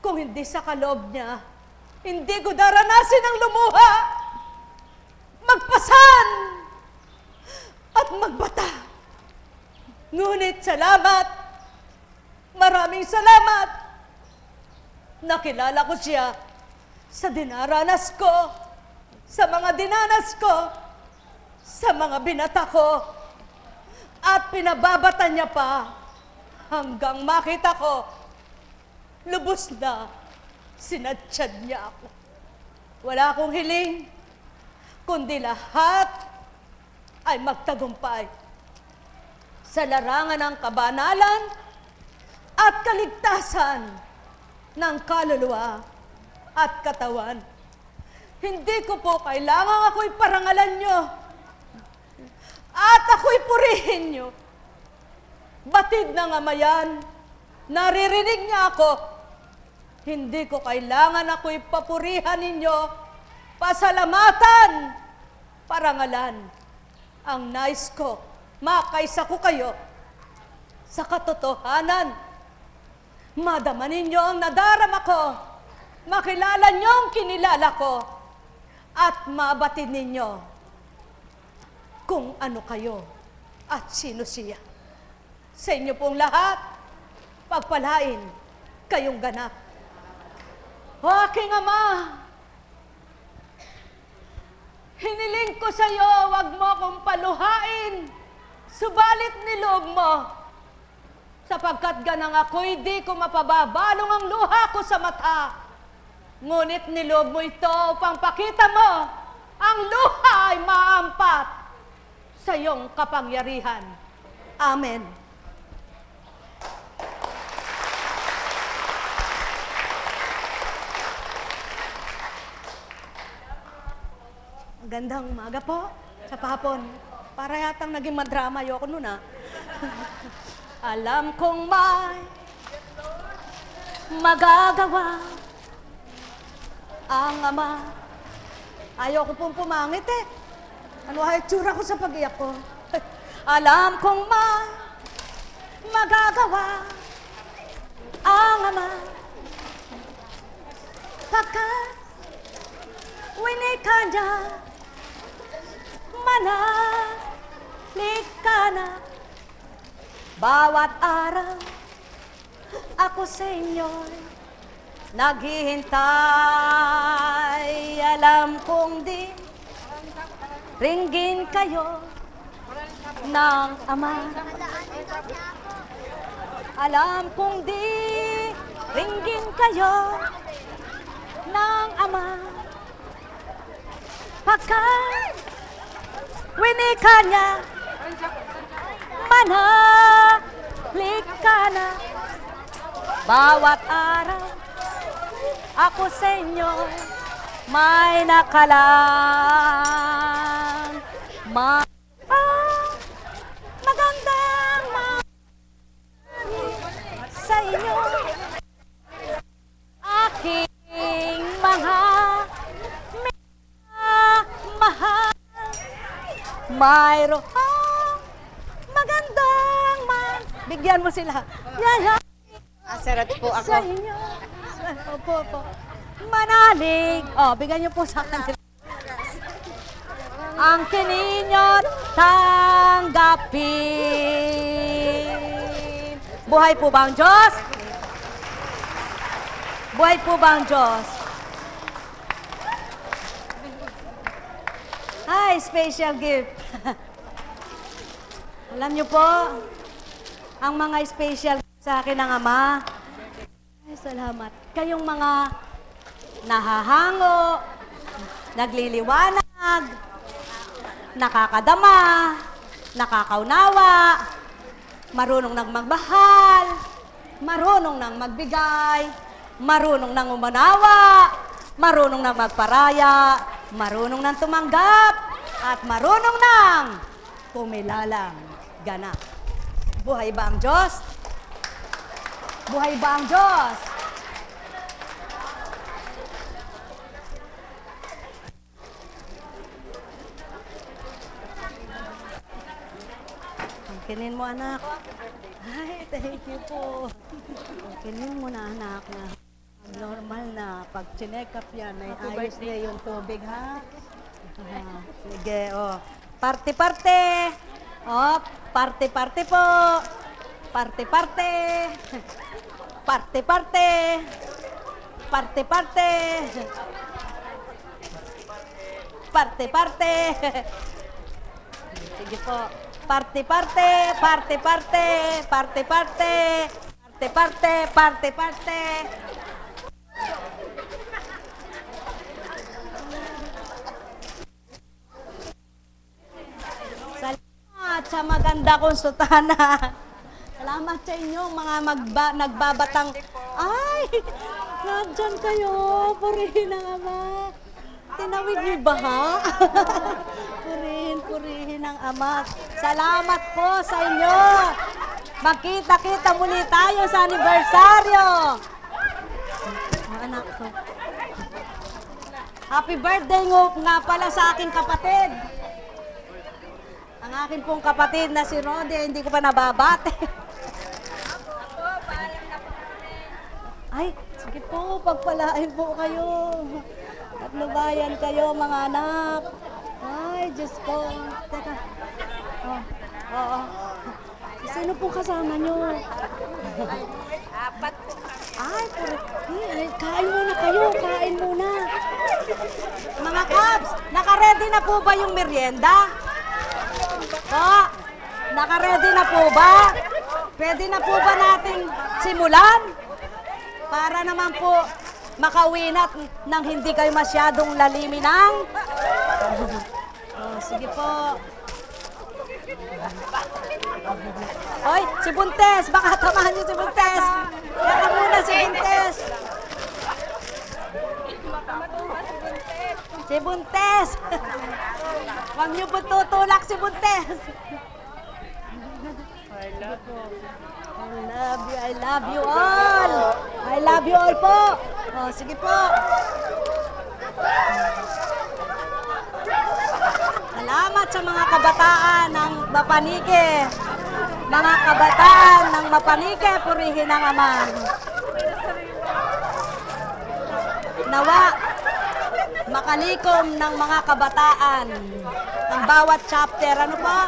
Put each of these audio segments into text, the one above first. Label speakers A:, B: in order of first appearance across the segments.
A: Kung hindi sa kaloob niya, hindi ko daranasin ang lumuha, magpasan, at magbata. Ngunit salamat, maraming salamat. Nakilala ko siya sa dinaranas ko, sa mga dinanas ko, sa mga binata ko, at pinababata niya pa hanggang makita ko, lubos na sinadsyad niya ako. Wala akong hiling, kundi lahat ay magtagumpay sa larangan ng kabanalan at kaligtasan ng kaluluwa at katawan. Hindi ko po kailangan ako'y parangalan nyo at ako'y purihin nyo. Batid ng amayan, naririnig niya ako. Hindi ko kailangan ako'y papurihan ninyo, pasalamatan, parangalan. Ang nais ko, makaisa ko kayo sa katotohanan. Madama ninyo ang nadarama ko, makilala niyo ang kinilala ko, at mabatid ninyo kung ano kayo at sino siya. Sa inyo pong lahat, pagpalain kayong ganap. O aking Ama, hiniling ko sa iyo, wag mo akong paluhain, subalit niloob mo, sapagkat ganang ako'y di ko mapababalong ang luha ko sa mata. Ngunit niloob mo ito upang pakita mo, ang luha ay maampat sa iyong kapangyarihan. Amen. Magandang umaga po sa pahapon. Para yatang naging madrama, ayoko nun Alam kong may magagawa ang Ama. Ayoko pong pumangit Ano ay tsura ko sa pag-iyak ko? Alam kong may magagawa ang Ama. Pagkat winika niya, manahalik ka na. Bawat araw, ako sa inyo'y naghihintay. Alam kong di ringgin kayo ng Ama. Alam kong di ringgin kayo ng Ama. Pagkat winika niya, manahalik ka na. Bawat araw, ako sa inyo may nakalaan. Magandang sa inyo, aking mga mahal. Mayroong magandang bigyan mo sila.
B: Asarat po ako.
A: Sa inyo. Opo. Manalig. Bigyan niyo po sa akin. Ang kininyot tanggapin. Buhay po ba ang Diyos? Buhay po ba ang Diyos? Hi, special gift. Alam niyo po, ang mga special sa akin ng Ama, ay salamat. Kayong mga nahahango, nagliliwanag, nakakadama, nakakaunawa, marunong nang magmahal, marunong nang magbigay, marunong nang umanawa, marunong nang magparaya, marunong nang tumanggap, at marunong nang pumilalang ganap. Buhay ba ang Diyos? Buhay ba ang Diyos? Kinin mo, anak. Ay, thank you po. Kinin mo na, anak.
C: normal na. Pag chinek up yan, ay ayos na yung tubig, ha? Sige, oh. Parte-parte. Oh, parte-parte po. Parte-parte. Parte-parte. Parte-parte. Parte-parte. Sige po. Parte-parte. Parte-parte. Parte-parte. Parte-parte. Parte-parte. Salamat sa maganda kong sutana. Salamat sa inyo, mga nagbabatang... Ay! Nandyan kayo! Purihin ang ama. Tinawid niyo ba, ha? Purihin ang ama. Salamat po sa inyo. Magkita-kita muli tayo sa anibersaryo. Ang anak ko. Happy birthday nga pala sa aking kapatid. Ang akin pong kapatid na si Rode, hindi ko pa nababate. Ay, sige po, pagpalain po kayo. At lubayan kayo, mga anak. Ay, Diyos ko. Teka. Oo. Sino po kasama nyo?
B: Apat.
C: Ay, kain muna kayo, kain muna. Mga Kabs, naka-ready na po ba yung merienda? Po, naka-ready na po ba? Pwede na po ba nating simulan? Para naman po makauwi na nang hindi kayo masyadong laliminang. Oh, sige po. Hoy, si Buntes, baka tamahan niyo si Buntes. Kaya muna si Buntes. Si Buntes. Huwag niyo po tutulak si Buntes. I love you all. I love you all po. Oh, sige po. Salamat sa mga kabataan ng Mapanike. Mga kabataan ng Mapanike, purihin ang Ama. Nawa, makalikom ng mga kabataan ang bawat chapter. Ano po?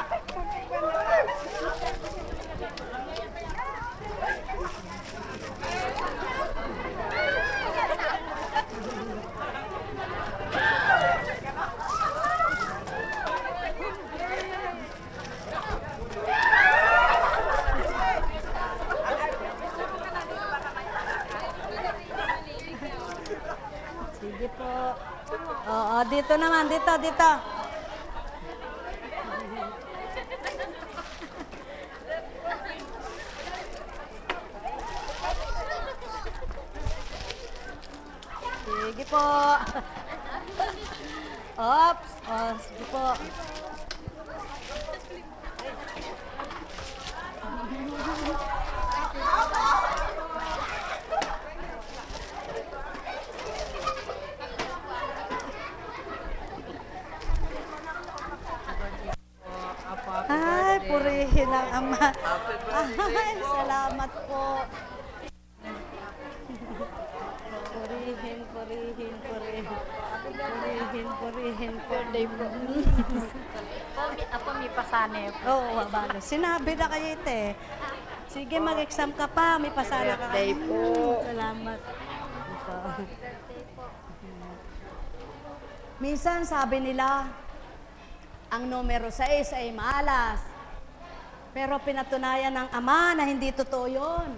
C: Sige po. Oo, dito naman, dito. Sige po. Ops. Oh, sige po. Ay, purihin ang Ama. Ay, salamat po. Purihin. Birthday po.
B: Ako may pasanip.
C: Oo, wabalo. Sinabi na kayo ite. Sige, mag-exam ka pa. May pasana ka.
B: Birthday po.
C: Salamat. Ito. Minsan sabi nila, ang numero 6 ay malas. Pero pinatunayan ng Ama na hindi totoo yun.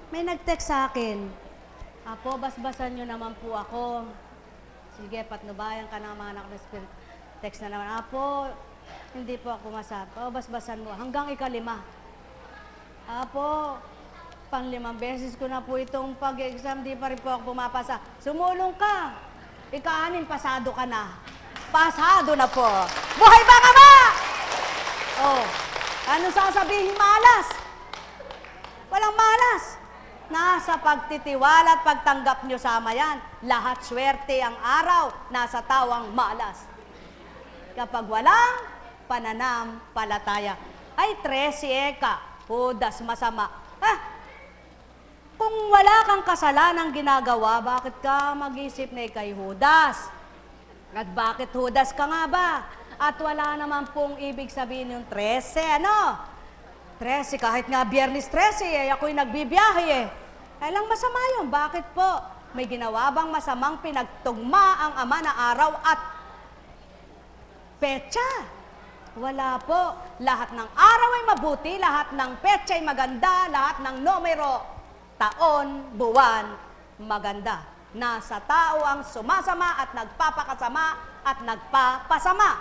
C: May nag-text sa akin, Apo, basbasan nyo naman po ako. Sige, patnubayan ka ng mga anak na spirit. Text na naman, Apo, hindi po ako masapa. O, basbasan mo hanggang ikalima. Apo, pang-5 beses ko na po itong pag-exam, di pa rin po ako pumapasa. Sumulong ka. Ika-6, pasado ka na. Pasado na po. Buhay ba nga ba? Oh, ano sasabihin malas? Walang malas. Nasa pagtitiwala at pagtanggap nyo sa Ama yan. Lahat swerte ang araw, nasa tawang malas. Kapag walang pananampalataya, ay 13 eka, hudas masama. Ah, Kung wala kang kasalanang ginagawa, bakit ka mag-isip na kay Judas? At bakit Judas ka nga ba? At wala naman pong ibig sabihin yung 13, ano? 13, kahit nga Biyernes 13, ako'y nagbibiyahe Ay lang masama yun. Bakit po? May ginawa bang masamang pinagtugma ang ama na araw at petsa? Wala po. Lahat ng araw ay mabuti, lahat ng petsa ay maganda, lahat ng numero, taon, buwan, maganda. Nasa tao ang sumasama at nagpapakasama at nagpapasama.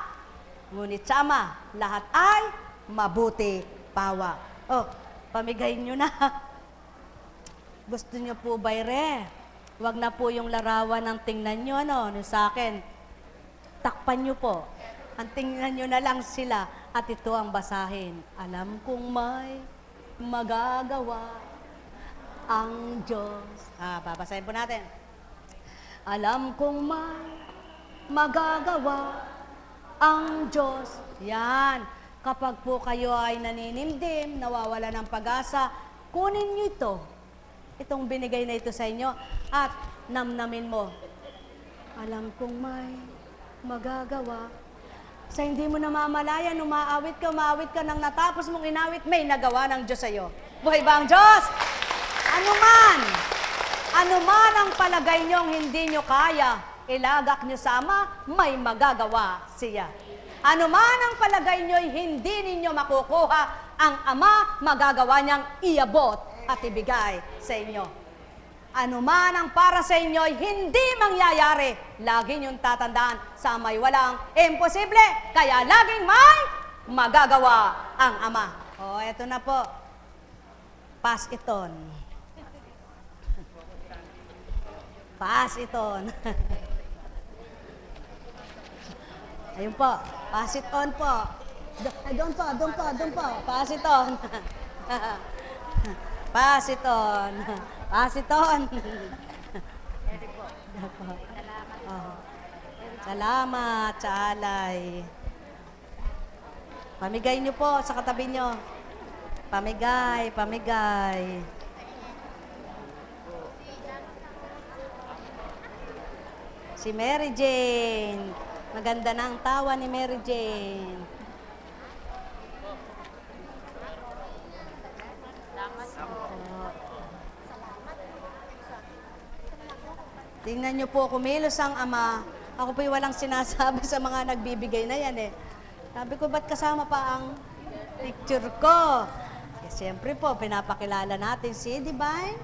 C: Ngunit sa ama, lahat ay mabuti pawa. Oh, pamigay nyo na. Gusto nyo po ba, Re? Huwag na po yung larawan ng tingnan nyo, ano, sa akin. Takpan nyo po. Ang tingnan nyo na lang sila at ito ang basahin. Alam kong may magagawa ang Diyos. Babasahin po natin. Alam kong may magagawa ang Diyos. Yan. Kapag po kayo ay naninimdim, nawawala ng pag-asa, kunin nyo ito. Itong binigay na ito sa inyo at namnamin mo. Alam kong may magagawa. Sa hindi mo namamalayan, umaawit ka nang natapos mong inawit, may nagawa ng Diyos sa iyo. Buhay ba ang Diyos? Ano man ang palagay niyong hindi nyo kaya, ilagak nyo sa Ama, may magagawa siya. Ano man ang palagay nyo'y hindi ninyo makukuha, ang Ama magagawa niyang iabot at ibigay sa inyo. Ano man ang para sa inyo'y hindi mangyayari, lagi niyong tatandaan sa may walang imposible, kaya laging may magagawa ang Ama. O, eto na po. Pass it on. Pass it on. Ayun po. Pass it on po. Doon po. Pass it on. Pass it on. Pass it on. Salamat sa alay. Pamigay niyo po sa katabi niyo. Pamigay. Si Mary Jane. Maganda na ang tawa ni Mary Jane. Tingnan niyo po, kumilos ang Ama. Ako po'y walang sinasabi sa mga nagbibigay na yan Sabi ko, ba't kasama pa ang picture ko? Siyempre po, pinapakilala natin si Divine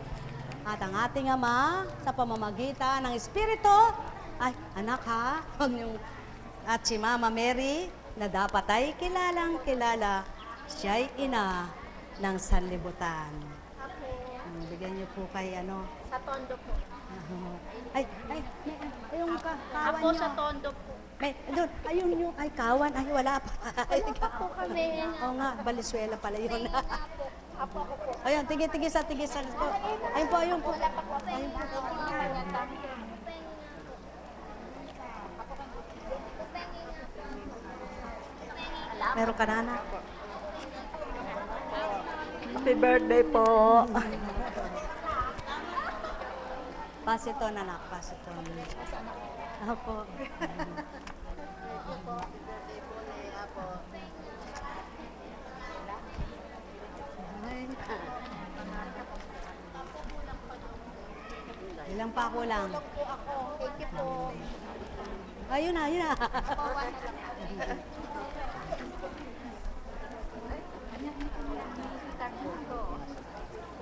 C: at ang ating Ama sa pamamagitan ng Espiritu. Ay, anak ha, huwag niyong... At si Mama Mary, na dapat ay kilalang-kilala, siya'y ina ng sanlibutan. Bigyan niyo po kay ano?
B: Sa Tondo po.
C: Yung kawan
B: Apo
C: niyo.
B: sa Tondo po.
C: Doon, ayun yung, kawan, wala pa.
B: Wala po kami.
C: Oo nga, Valenzuela pala yun.
B: Apo ko po.
C: Ayun, tigisa po. Ayun po. Ayun po. Meron ka na, anak?
D: Happy birthday po.
C: Pasiton, anak. Pasiton. Apo. Ilang pa kulang?
B: Thank you po.
C: Ayun na.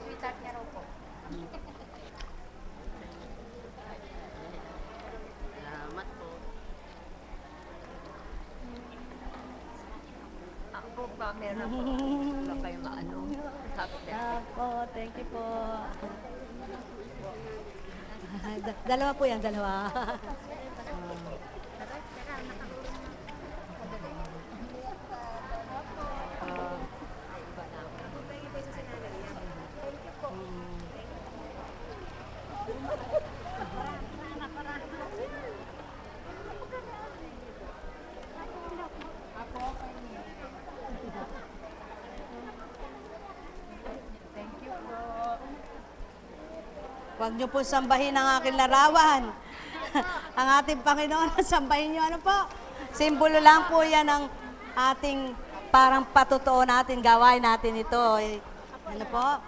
B: Sweetheart niya raw po.
D: Salamat po. Ako pa, meron po. Wala kayo maano.
C: Apo, thank you po. Dalawa po yan, dalawa. Huwag niyo po sambahin ang aking larawan. Ang ating Panginoon, sambahin niyo ano po? Simbolo lang po yan ng ating parang patotoo natin, gawain natin ito. Ano po?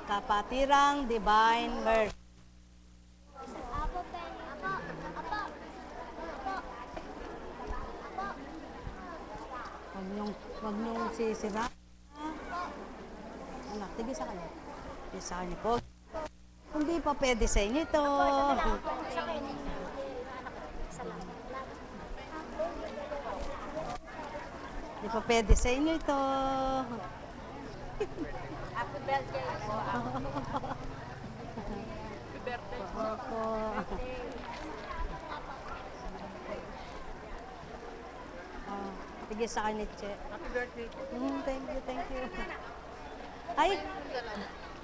C: Kapatirang Divine Mercy.
B: Apo, Penny. Apo. Apo. Apo.
C: Huwag niyong sisira. Anak, tigil sa kanya. Tigil sa kanya po. Hindi pa pwede sa inyo ito. Hindi pa pwede sa inyo ito.
D: Happy birthday po.
C: Opo. Tigil sa kanya, Che.
D: Happy birthday po.
C: Thank you, thank you.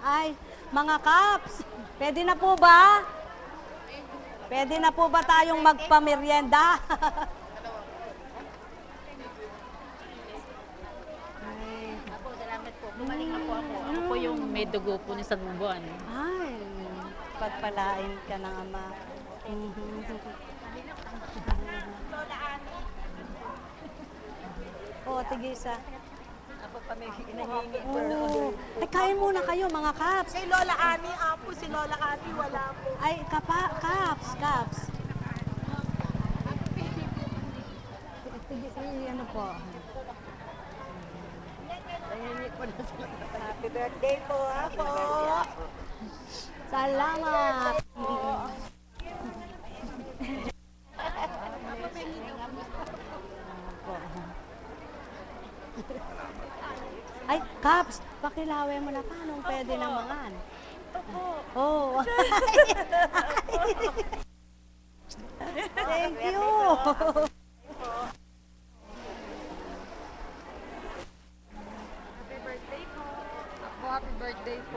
C: Ay, mga Kaps, pwede na po ba? Pwede na po ba tayong magpamerienda?
E: Ako, salamat po. Gumaling na po ako. Ako po yung may dugo po ni San Buwan.
C: Ay, pagpalain ka ng Ama. Oo, tigisa.
D: Ako pa may hinahingi po.
C: Ay, kain muna kayo, mga Kaps.
F: Kay Lola Ani, apo si Lola Ani, wala po.
C: Ay, Kaps. Ano po?
D: Nahingi po na sila.
F: Happy birthday po, apo.
C: Salamat. Ay, Kaps, pakilawin mo na paano pwede ng mga ano. Oh. Thank you.
D: Ako, happy birthday po.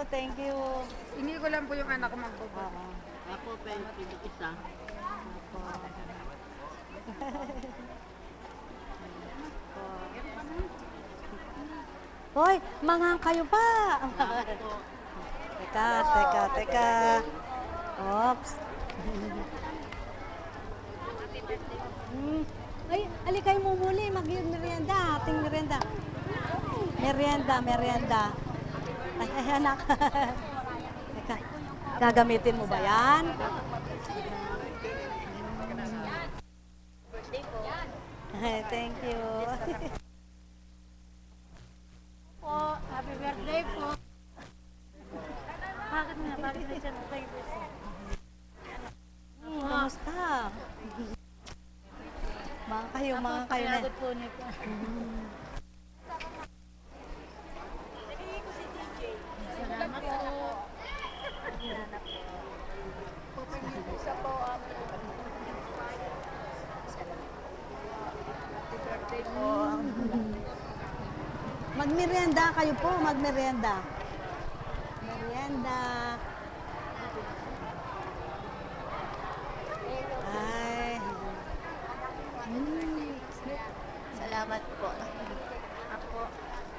C: Thank you.
D: Hindi ko lang po yung anak ko magbubo.
E: Ako, pensi isa.
C: Hoy, mga kayo pa. Teka. Oops. Ay, alikay mo muli, mag-merienda, ating merienda. Merienda. Ay, anak. Teka, gagamitin mo ba yan? Thank you.
B: Po, happy birthday po. Bakit na siya natay po?
C: Kamusta? Mga kayo na.
E: po nito.
B: Salamat po.
C: Magmerienda kayo po, magmerienda. Merienda. Ay.
B: Salamat po.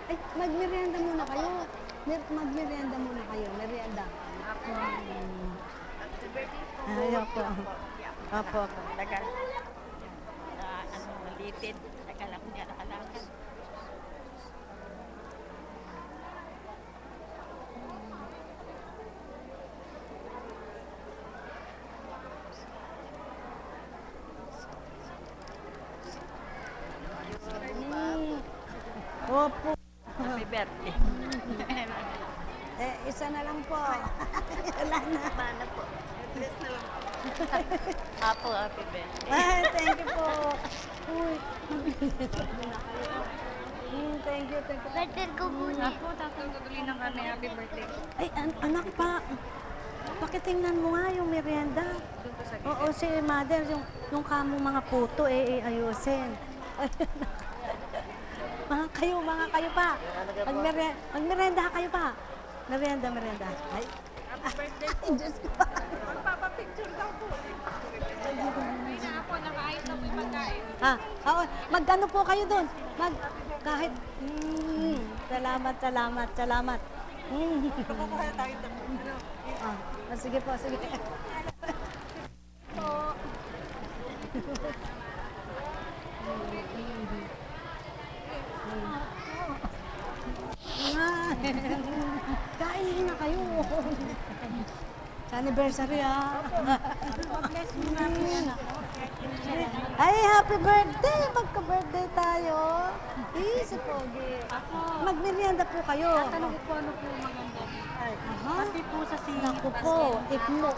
C: Ay, magmerienda muna kayo. Magmerienda muna kayo, merienda. Ay, opo. Opo.
E: Tagal. Malitid. Tagal ako niya nakalakad.
C: Opo.
E: Happy birthday.
C: Isa na lang po. Wala na.
E: Paano po? Apo, happy birthday.
C: Ay, thank you po. Uy. Thank you.
B: Birthday ko muna.
E: Ako, tatanggalin ng kami. Happy birthday.
C: Ay, anak pa. Pakitingnan mo nga yung merienda. Oo, si mother, yung kamo mga puto, ayusin. mga kayo pa. Magmerienda kayo pa. Merienda. Ay.
D: Happy birthday po.
C: Diyos ko pa.
D: Magpapapicture daw po. Ay na ako, nakaayos na po yung pagkain.
C: Oo, mag-ano po kayo doon? Kahit, salamat.
F: Kukuha tayo ng
C: Sige po, sige. Kain na kayo. Sa anniversary Ay, happy birthday! Magka-birthday tayo. Si Pogi. Magmerienda po kayo.
B: Tanong ko ano po maganda.
C: Aha.
B: Pati po sa
C: Naku po, ikmo.